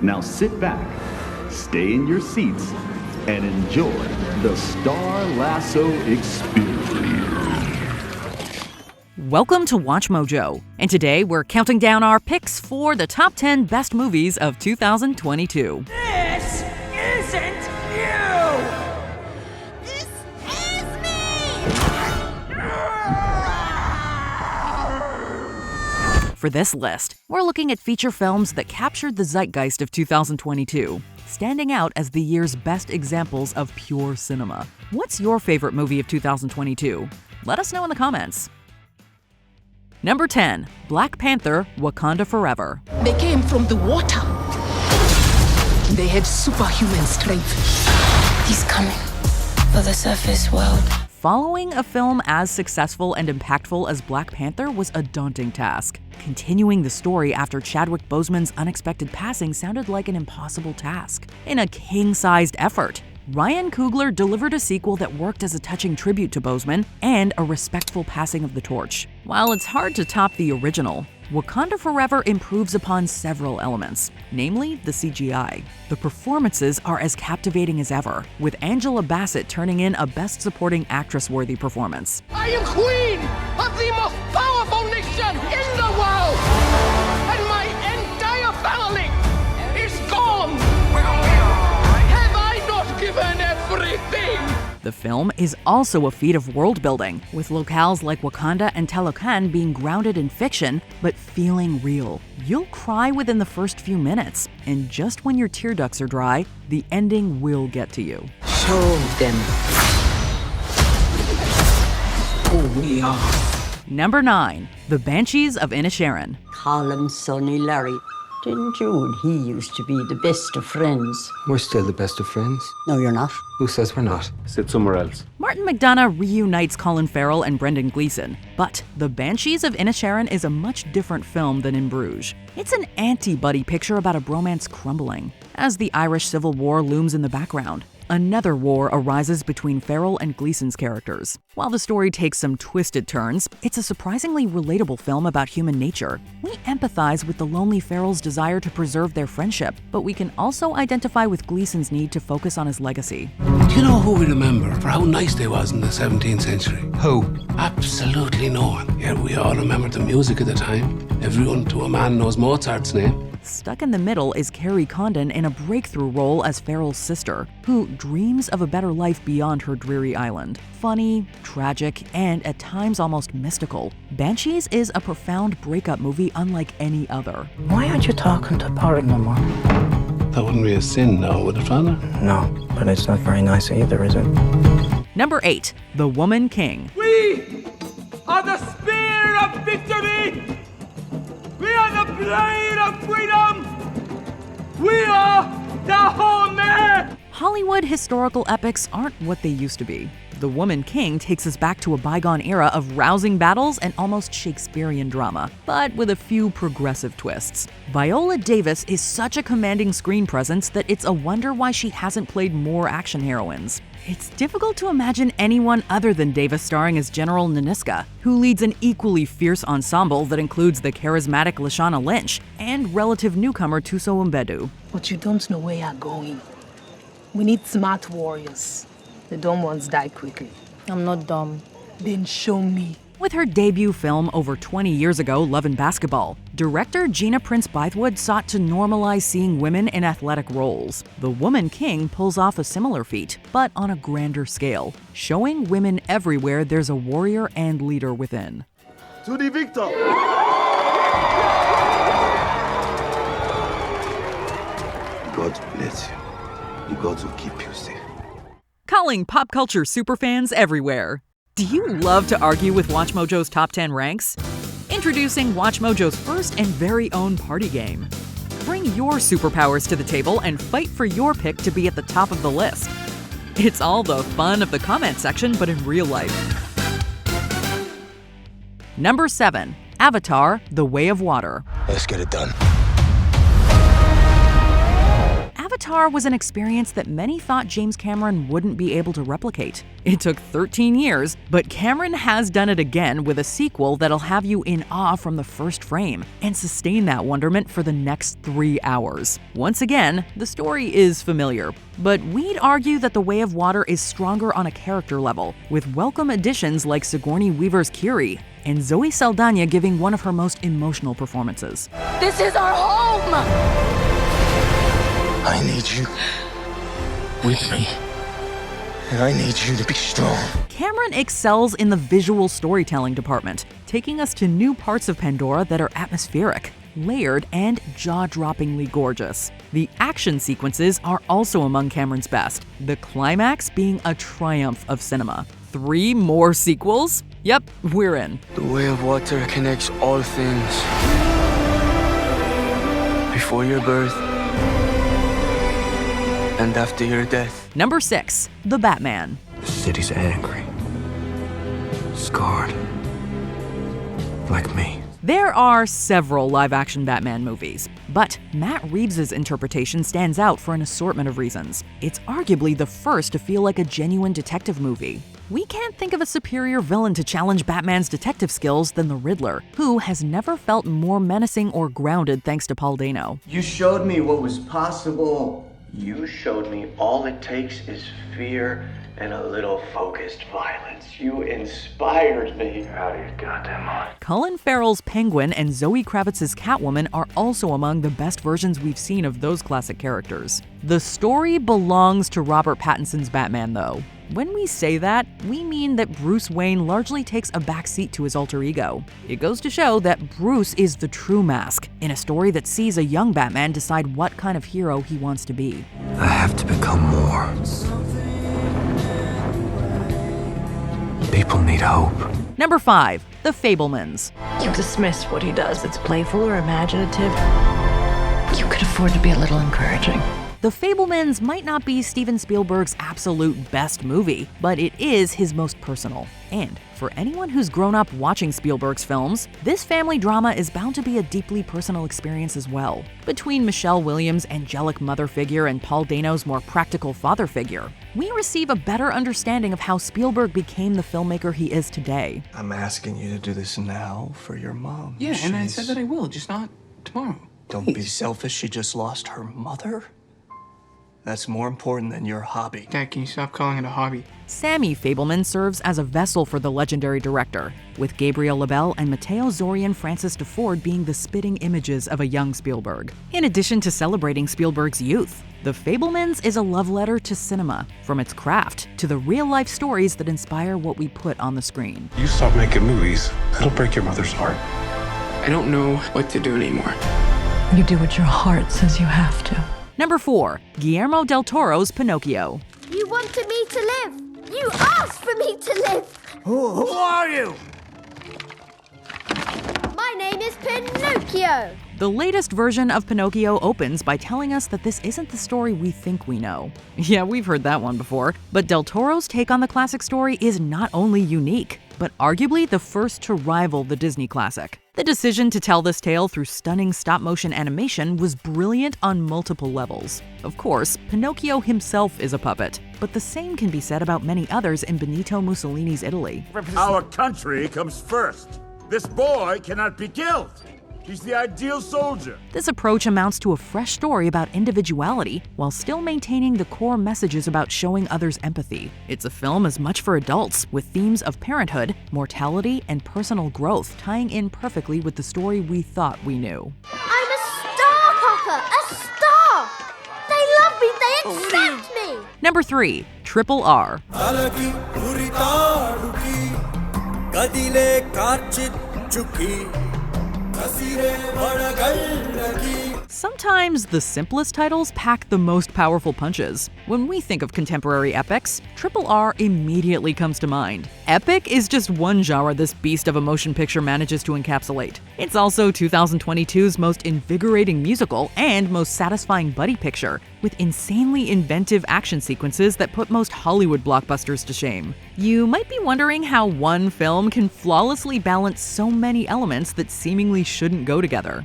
Now sit back, stay in your seats, and enjoy the Star Lasso experience. Welcome to Watch Mojo, and today we're counting down our picks for the top 10 best movies of 2022. This isn't you! This is me! For this list, we're looking at feature films that captured the zeitgeist of 2022, standing out as the year's best examples of pure cinema. What's your favorite movie of 2022? Let us know in the comments. Number 10, Black Panther: Wakanda Forever. They came from the water. They had superhuman strength. He's coming for the surface world. Following a film as successful and impactful as Black Panther was a daunting task. Continuing the story after Chadwick Boseman's unexpected passing sounded like an impossible task. In a king-sized effort, Ryan Coogler delivered a sequel that worked as a touching tribute to Boseman and a respectful passing of the torch. While it's hard to top the original, Wakanda Forever improves upon several elements, namely the CGI. The performances are as captivating as ever, with Angela Bassett turning in a Best Supporting Actress-worthy performance. I am queen of the most powerful nation in the world! And my entire family is gone! Have I not given everything? The film is also a feat of world-building, with locales like Wakanda and Talocan being grounded in fiction, but feeling real. You'll cry within the first few minutes, and just when your tear ducts are dry, the ending will get to you. Show them who we are. Number 9, The Banshees of Inisherin. Call Sonny Larry. Didn't you and he used to be the best of friends? We're still the best of friends. No, you're not. Who says we're not? Sit somewhere else. Martin McDonagh reunites Colin Farrell and Brendan Gleeson, but The Banshees of Inisherin is a much different film than In Bruges. It's an anti-buddy picture about a bromance crumbling. As the Irish Civil War looms in the background, another war arises between Farrell and Gleeson's characters. While the story takes some twisted turns, it's a surprisingly relatable film about human nature. We empathize with the lonely Farrell's desire to preserve their friendship, but we can also identify with Gleeson's need to focus on his legacy. Do you know who we remember for how nice they was in the 17th century? Who? Absolutely no one. Yet we all remember the music at the time. Everyone to a man knows Mozart's name. Stuck in the middle is Carrie Condon in a breakthrough role as Farrell's sister, who dreams of a better life beyond her dreary island. Funny, tragic, and at times almost mystical, Banshees is a profound breakup movie unlike any other. Why aren't you talking to Porrick no more? That wouldn't be a sin now, would it, Father? No, but it's not very nice either, is it? Number 8, The Woman King. We are the spear of victory! We are the blade of freedom! We are the Homer! Hollywood historical epics aren't what they used to be. The Woman King takes us back to a bygone era of rousing battles and almost Shakespearean drama, but with a few progressive twists. Viola Davis is such a commanding screen presence that it's a wonder why she hasn't played more action heroines. It's difficult to imagine anyone other than Davis starring as General Naniska, who leads an equally fierce ensemble that includes the charismatic Lashana Lynch and relative newcomer Tuso Mbedu. But you don't know where you're going. We need smart warriors. The dumb ones die quickly. I'm not dumb. Then show me. With her debut film over 20 years ago, Love and Basketball, director Gina Prince Bythewood sought to normalize seeing women in athletic roles. The Woman King pulls off a similar feat, but on a grander scale, showing women everywhere there's a warrior and leader within. To the victor! God bless you. The gods will keep you safe. Calling pop culture superfans everywhere. Do you love to argue with Watch Mojo's top 10 ranks? Introducing Watch Mojo's first and very own party game. Bring your superpowers to the table and fight for your pick to be at the top of the list. It's all the fun of the comment section, but in real life. Number 7, Avatar: The Way of Water. Let's get it done. Avatar Avatar was an experience that many thought James Cameron wouldn't be able to replicate. It took 13 years, but Cameron has done it again with a sequel that'll have you in awe from the first frame and sustain that wonderment for the next 3 hours. Once again, the story is familiar, but we'd argue that The Way of Water is stronger on a character level, with welcome additions like Sigourney Weaver's Kiri and Zoe Saldana giving one of her most emotional performances. This is our home! I need you with me. And I need you to be strong. Cameron excels in the visual storytelling department, taking us to new parts of Pandora that are atmospheric, layered, and jaw-droppingly gorgeous. The action sequences are also among Cameron's best, the climax being a triumph of cinema. 3 more sequels? Yep, we're in. The way of water connects all things. Before your birth and after your death. Number 6, The Batman. The city's angry, scarred, like me. There are several live-action Batman movies, but Matt Reeves' interpretation stands out for an assortment of reasons. It's arguably the first to feel like a genuine detective movie. We can't think of a superior villain to challenge Batman's detective skills than the Riddler, who has never felt more menacing or grounded thanks to Paul Dano. You showed me what was possible. You showed me all it takes is fear and a little focused violence. You inspired me. You're out of your goddamn mind. Colin Farrell's Penguin and Zoe Kravitz's Catwoman are also among the best versions we've seen of those classic characters. The story belongs to Robert Pattinson's Batman, though. When we say that, we mean that Bruce Wayne largely takes a backseat to his alter ego. It goes to show that Bruce is the true mask, in a story that sees a young Batman decide what kind of hero he wants to be. I have to become more. People need hope. Number 5, The Fabelmans. You dismiss what he does. It's playful or imaginative. You could afford to be a little encouraging. The Fabelmans might not be Steven Spielberg's absolute best movie, but it is his most personal. And for anyone who's grown up watching Spielberg's films, this family drama is bound to be a deeply personal experience as well. Between Michelle Williams' angelic mother figure and Paul Dano's more practical father figure, we receive a better understanding of how Spielberg became the filmmaker he is today. I'm asking you to do this now for your mom. Yeah, and I said that I will, just not tomorrow. Don't be selfish. She just lost her mother. That's more important than your hobby. Dad, can you stop calling it a hobby? Sammy Fabelman serves as a vessel for the legendary director, with Gabriel Labelle and Matteo Zorian Francis DeFord being the spitting images of a young Spielberg. In addition to celebrating Spielberg's youth, The Fabelmans is a love letter to cinema, from its craft to the real-life stories that inspire what we put on the screen. You stop making movies, that'll break your mother's heart. I don't know what to do anymore. You do what your heart says you have to. Number 4, Guillermo del Toro's Pinocchio. You wanted me to live. You asked for me to live. Who are you? My name is Pinocchio. The latest version of Pinocchio opens by telling us that this isn't the story we think we know. Yeah, we've heard that one before, but Del Toro's take on the classic story is not only unique, but arguably the first to rival the Disney classic. The decision to tell this tale through stunning stop-motion animation was brilliant on multiple levels. Of course, Pinocchio himself is a puppet, but the same can be said about many others in Benito Mussolini's Italy. Our country comes first. This boy cannot be killed. He's the ideal soldier. This approach amounts to a fresh story about individuality while still maintaining the core messages about showing others empathy. It's a film as much for adults, with themes of parenthood, mortality, and personal growth tying in perfectly with the story we thought we knew. I'm a star, Papa! A star! They love me! They accept me! Number 3, Triple R. Sometimes the simplest titles pack the most powerful punches. When we think of contemporary epics, Triple R immediately comes to mind. Epic is just one genre this beast of a motion picture manages to encapsulate. It's also 2022's most invigorating musical and most satisfying buddy picture, with insanely inventive action sequences that put most Hollywood blockbusters to shame. You might be wondering how one film can flawlessly balance so many elements that seemingly shouldn't go together.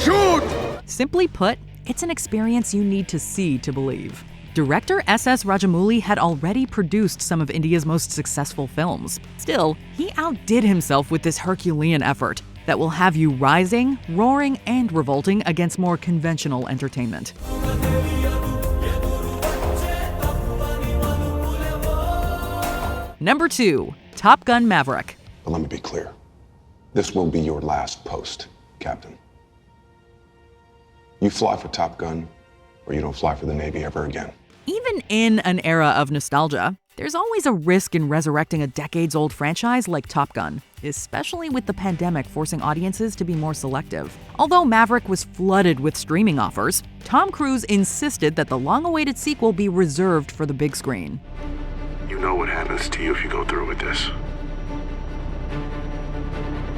Shoot! Simply put, it's an experience you need to see to believe. Director S.S. Rajamouli had already produced some of India's most successful films. Still, he outdid himself with this Herculean effort that will have you rising, roaring, and revolting against more conventional entertainment. Number 2, Top Gun Maverick. But let me be clear. This will be your last post, Captain. You fly for Top Gun, or you don't fly for the Navy ever again. Even in an era of nostalgia, there's always a risk in resurrecting a decades-old franchise like Top Gun, especially with the pandemic forcing audiences to be more selective. Although Maverick was flooded with streaming offers, Tom Cruise insisted that the long-awaited sequel be reserved for the big screen. You know what happens to you if you go through with this.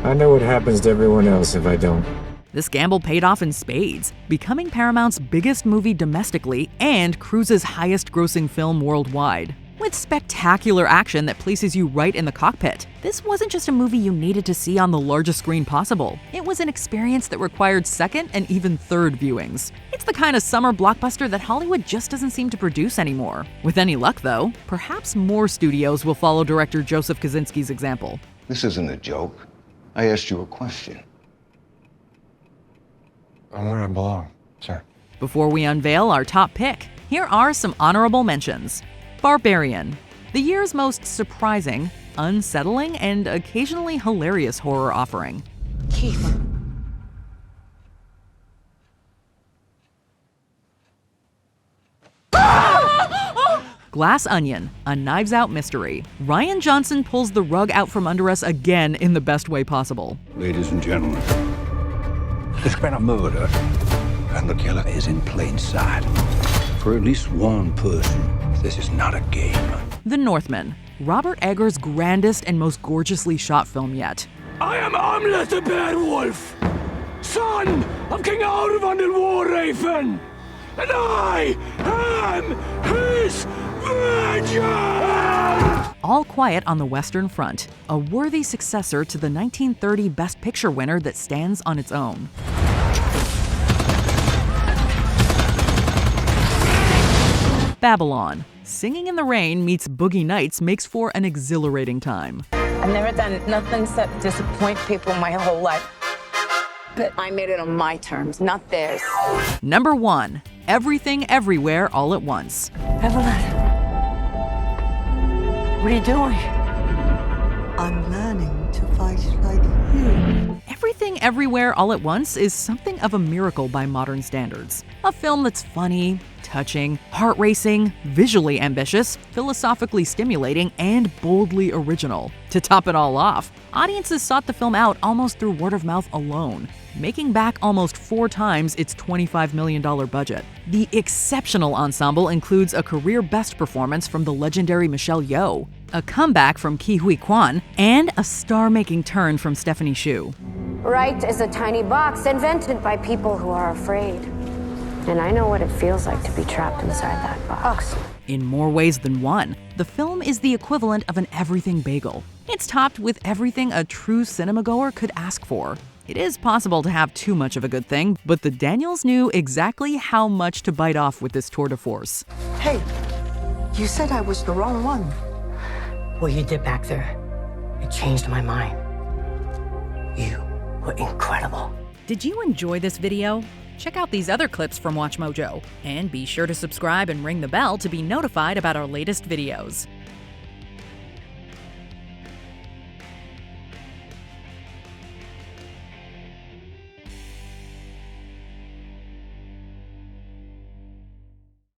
I know what happens to everyone else if I don't. This gamble paid off in spades, becoming Paramount's biggest movie domestically and Cruise's highest-grossing film worldwide. With spectacular action that places you right in the cockpit, this wasn't just a movie you needed to see on the largest screen possible. It was an experience that required second and even third viewings. It's the kind of summer blockbuster that Hollywood just doesn't seem to produce anymore. With any luck, though, perhaps more studios will follow director Joseph Kosinski's example. This isn't a joke. I asked you a question. I'm where I belong, sir. Before we unveil our top pick, here are some honorable mentions. Barbarian, the year's most surprising, unsettling, and occasionally hilarious horror offering. Keith. Glass Onion, a Knives Out mystery. Rian Johnson pulls the rug out from under us again in the best way possible. Ladies and gentlemen, there's been a murder, and the killer is in plain sight. For at least one person, this is not a game. The Northman, Robert Eggers' grandest and most gorgeously shot film yet. I am Hamlet the Bear Wolf, son of King Arvan the War Raven, and I am his vengeance! All Quiet on the Western Front, a worthy successor to the 1930 Best Picture winner that stands on its own. Babylon, Singing in the Rain meets Boogie Nights makes for an exhilarating time. I've never done nothing except disappoint people my whole life. But I made it on my terms, not theirs. Number 1, Everything Everywhere All at Once. Evelyn, what are you doing? I'm learning to fight like you. Everything Everywhere All at Once is something of a miracle by modern standards. A film that's funny, touching, heart-racing, visually ambitious, philosophically stimulating, and boldly original. To top it all off, audiences sought the film out almost through word of mouth alone, making back almost 4 times its $25 million budget. The exceptional ensemble includes a career best performance from the legendary Michelle Yeoh, a comeback from Ke Huy Quan, and a star-making turn from Stephanie Hsu. Right is a tiny box invented by people who are afraid. And I know what it feels like to be trapped inside that box. In more ways than one, the film is the equivalent of an everything bagel. It's topped with everything a true cinemagoer could ask for. It is possible to have too much of a good thing, but the Daniels knew exactly how much to bite off with this tour de force. Hey, you said I was the wrong one. What you did back there, it changed my mind. You were incredible. Did you enjoy this video? Check out these other clips from WatchMojo, and be sure to subscribe and ring the bell to be notified about our latest videos.